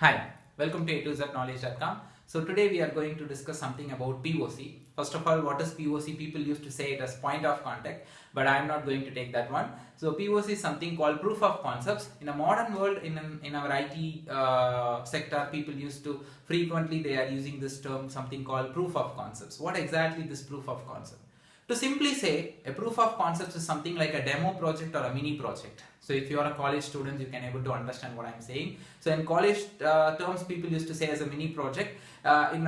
Hi, welcome to a2znowledge.com. So today we are going to discuss something about POC. First of all, what is POC? People used to say it as point of contact, but I am not going to take that one. So POC is something called proof of concepts. In a modern world, in our IT sector, people used to frequently they are using this term, something called proof of concepts. What exactly this proof of concept? To simply say, a proof of concepts is something like a demo project or a mini project. So if you are a college student, you can able to understand what I am saying. So in college terms, people used to say as a mini project. In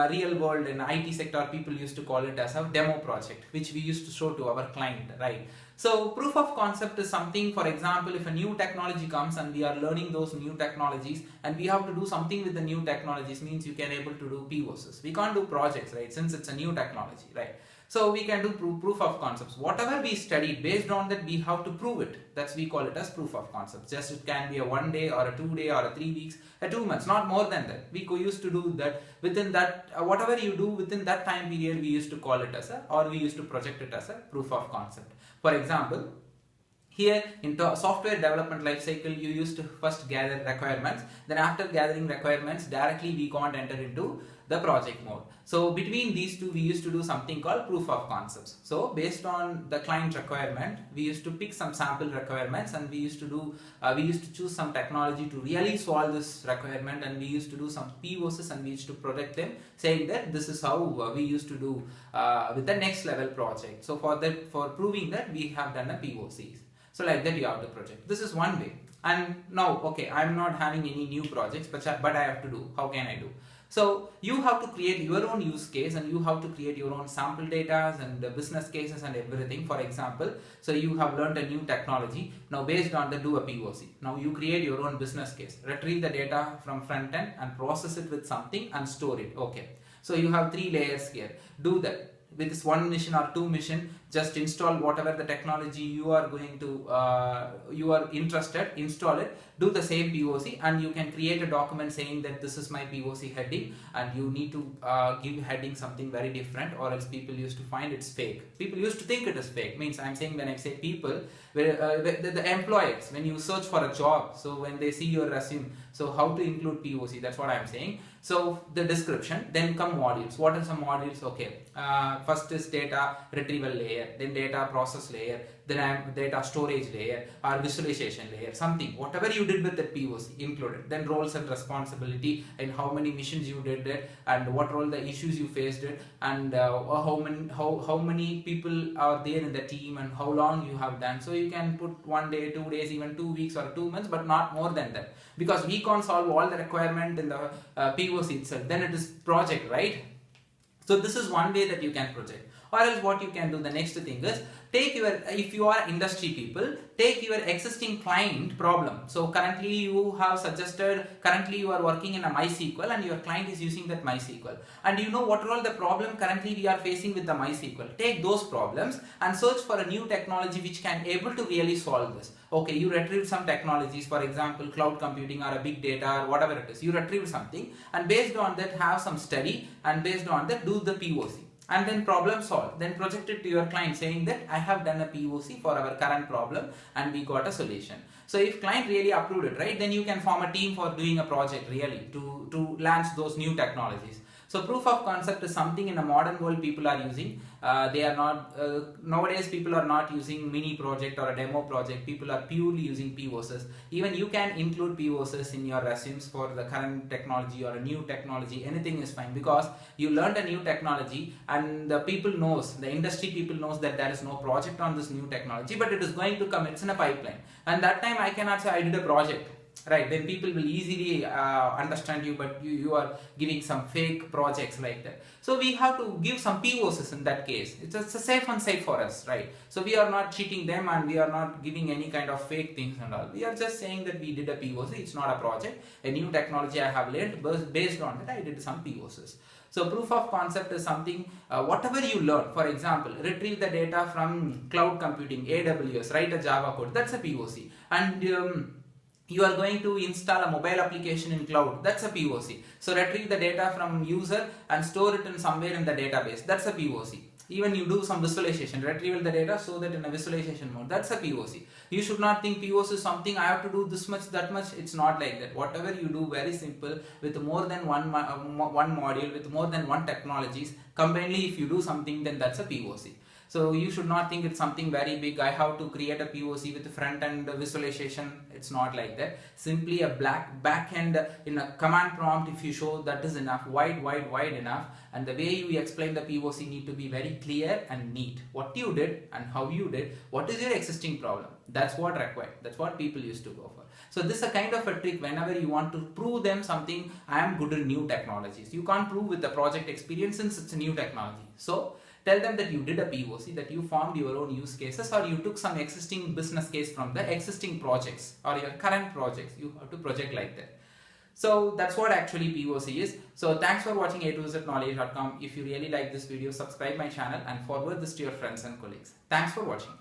real world, in IT sector, people used to call it as a demo project, which we used to show to our client, right? So proof of concept is something, for example, if a new technology comes and we are learning those new technologies and we have to do something with the new technologies, means you can able to do POCs. We can't do projects, right? Since it's a new technology, right? So we can do proof of concepts. Whatever we studied, based on that we have to prove it. That's we call it as proof of concepts. Just it can be a 1 day or a 2 day or a 3 weeks, a 2 months, not more than that. We used to do that within that, whatever you do within that time period, we used to call it as a, or we used to project it as a proof of concept. For example, here in software development life cycle, you used to first gather requirements. Then after gathering requirements, directly we can't enter into the project mode. So between these two, we used to do something called proof of concepts. So based on the client requirement, we used to pick some sample requirements and we used to choose some technology to really solve this requirement, and we used to do some POCs and we used to project them, saying that this is how we used to do with the next level project. So for proving that, we have done a POCs. So like that you have to project. This is one way. And now, okay, I'm not having any new projects, but I have to do. How can I do? So you have to create your own use case and you have to create your own sample data and business cases and everything. For example, so you have learned a new technology. Now based on that, do a POC. Now you create your own business case. Retrieve the data from front end and process it with something and store it. Okay. So you have 3 layers here. Do that. With this 1 mission or 2 mission, just install whatever the technology you are going to you are interested, install it, do the same POC, and you can create a document saying that this is my POC heading, and you need to give heading something very different, or else people used to find it's fake. People used to think it is fake. Means I'm saying, when I say people, the employers, when you search for a job, so when they see your resume, so how to include POC, that's what I'm saying. So the description, then come modules. What are some modules? Okay, first is data retrieval layer, then data process layer, then data storage layer or visualization layer, something, whatever you did with the POC included. Then roles and responsibility, and how many missions you did it, and what all the issues you faced it, and how many people are there in the team, and how long you have done. So you can put 1 day, 2 days, even 2 weeks or 2 months, but not more than that, because we can't solve all the requirement in the POC itself. Then it is project, right? So this is one way that you can project. Or else what you can do, the next thing is, take your, if you are industry people, take your existing client problem. So currently you have suggested, currently you are working in a MySQL and your client is using that MySQL. And you know what are all the problem currently we are facing with the MySQL. Take those problems and search for a new technology which can able to really solve this. Okay, you retrieve some technologies, for example, cloud computing or a big data or whatever it is. You retrieve something, and based on that have some study, and based on that do the POC. And then problem solve, then project it to your client saying that I have done a POC for our current problem and we got a solution. So if client really approved it, right, then you can form a team for doing a project really to launch those new technologies. So proof of concept is something in a modern world people are using. They are not, nowadays people are not using mini project or a demo project. People are purely using POCs. Even you can include POCs in your resumes for the current technology or a new technology. Anything is fine, because you learned a new technology and the people knows, the industry people knows that there is no project on this new technology, but it is going to come, it's in a pipeline. And that time I cannot say I did a project. Right, then people will easily understand you, but you are giving some fake projects like that. So we have to give some POCs in that case. It's a safe and safe for us, right? So we are not cheating them and we are not giving any kind of fake things and all. We are just saying that we did a POC, it's not a project. A new technology I have learned, based on that I did some POCs. So proof of concept is something, whatever you learn, for example, retrieve the data from cloud computing, AWS, write a Java code, that's a POC. And you are going to install a mobile application in cloud, that's a POC. So retrieve the data from user and store it in somewhere in the database, that's a POC. Even you do some visualization, retrieval the data, so that in a visualization mode. That's a POC. You should not think POC is something I have to do this much, that much. It's not like that. Whatever you do, very simple, with more than one module, with more than one technologies, combinedly if you do something, then that's a POC. So you should not think it's something very big. I have to create a POC with front end visualization. It's not like that. Simply a back end in a command prompt, if you show, that is enough. Wide enough. And the way you explain the POC need to be very clear and neat. What you did and how you did. What is your existing problem? That's what required. That's what people used to go for. So this is a kind of a trick whenever you want to prove them something. I am good in new technologies. You can't prove with the project experience since it's a new technology. So tell them that you did a POC, that you formed your own use cases, or you took some existing business case from the existing projects or your current projects. You have to project like that. So that's what actually POC is. So thanks for watching A2Z knowledge.com. If you really like this video, subscribe my channel and forward this to your friends and colleagues. Thanks for watching.